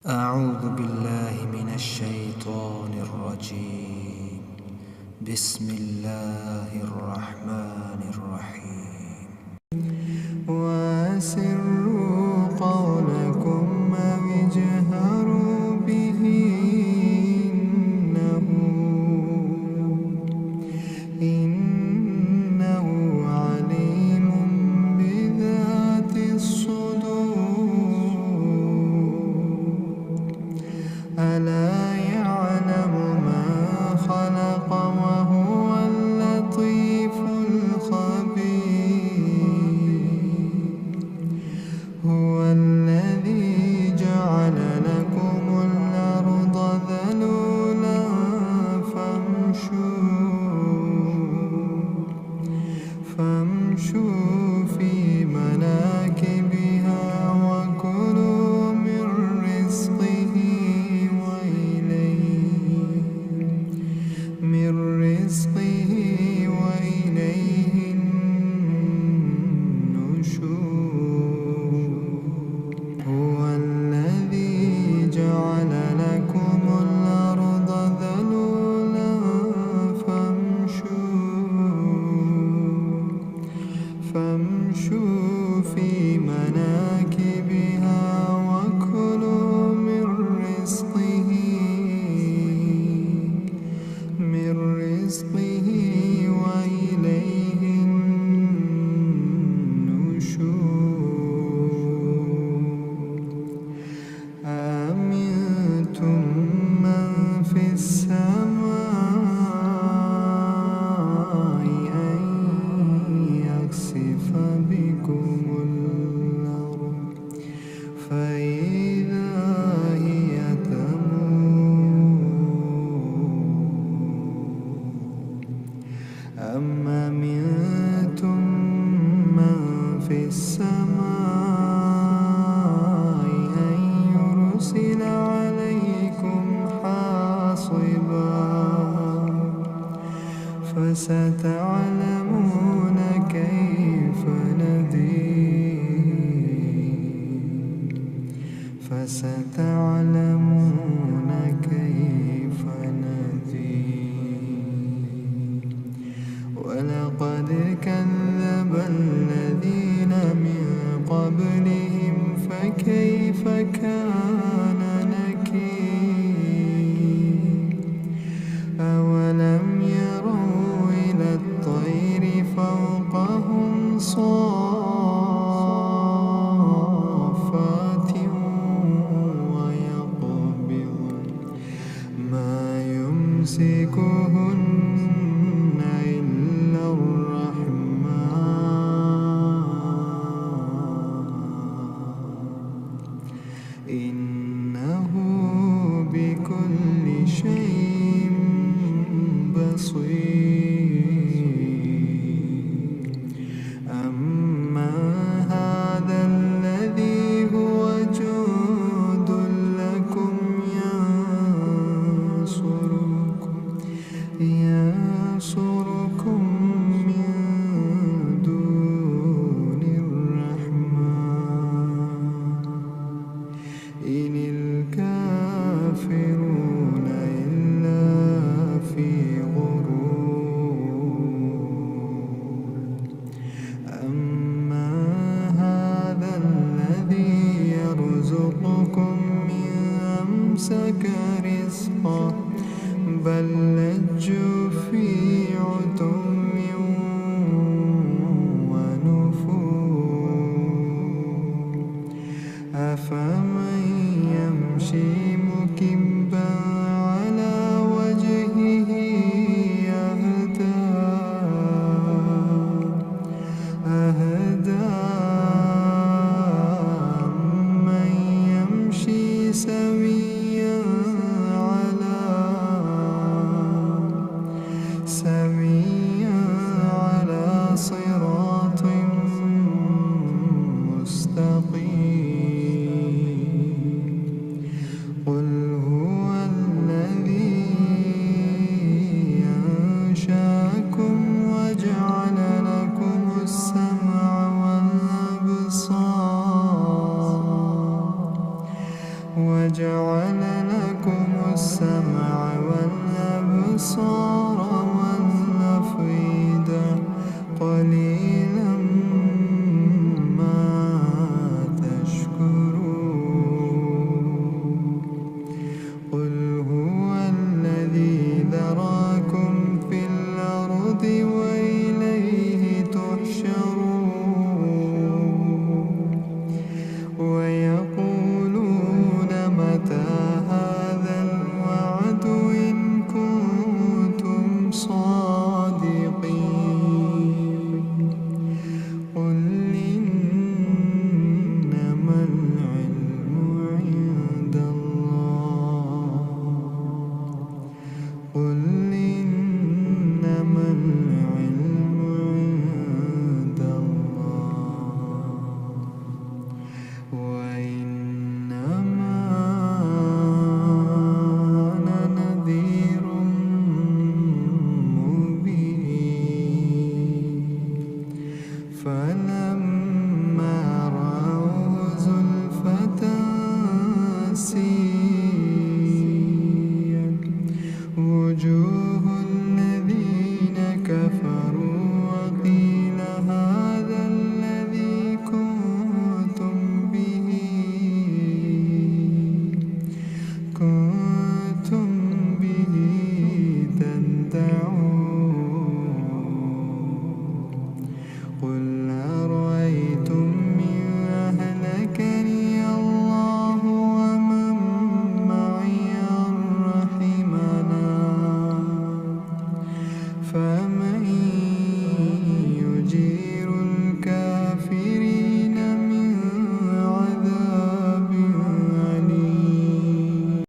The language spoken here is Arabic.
أعوذ بالله من الشيطان الرجيم. بسم الله الرحمن الرحيم. وأسروا قولكم أو اجهروا به إنه عليم بذات الصدور. ألا يعلم ما خلق وهو اللطيف الخبير. هو الذي جعل لكم الأرض ذلولا فامشوا في مناكبها وكلوا من رزقه وإليه النشور. هو الذي جعل لكم الأرض ذلولا فامشوا في مناكبها وكلوا من رزقه وإليه النشور. أأمنتم من في السماء أن يخسف بكم الأرض فإذا هي أم أمنتم من في السماء أن يرسل عليكم حاصبا فستعلمون كيف نذير. ولقد كذب الذين من قبلهم فكيف كان نكير. أولم يروا إلى الطير فوقهم صافات ويقبضن ما يمسكهن إلا الرحمن إنه بكل شيء بصير. أما هذا الذي هو جند لكم ينصركم من دون الرحمن إن الكافرون إلا في غرور. أما هذا الذي يرزقكم إن أمسك رزقه بل لجوا في عتو ونفور. أفمن يمشي مكبا على وجهه أهدى أمن يمشي سويا على صراط مستقيم. قل هو الذي أنشأكم وجعل لكم السمع والأبصار وجعل لكم السمع والأبصار والأفئدة قليلا ما تشكرون قل هو الذي ذراكم في الأرض وإليه تحشرون ويقولون متى هذا الوعد إن كنتم صادقين قل إنما العلم عند الله قل إنما العلم عند الله وإنما أنا نذير مبين فلما رأوا زلفة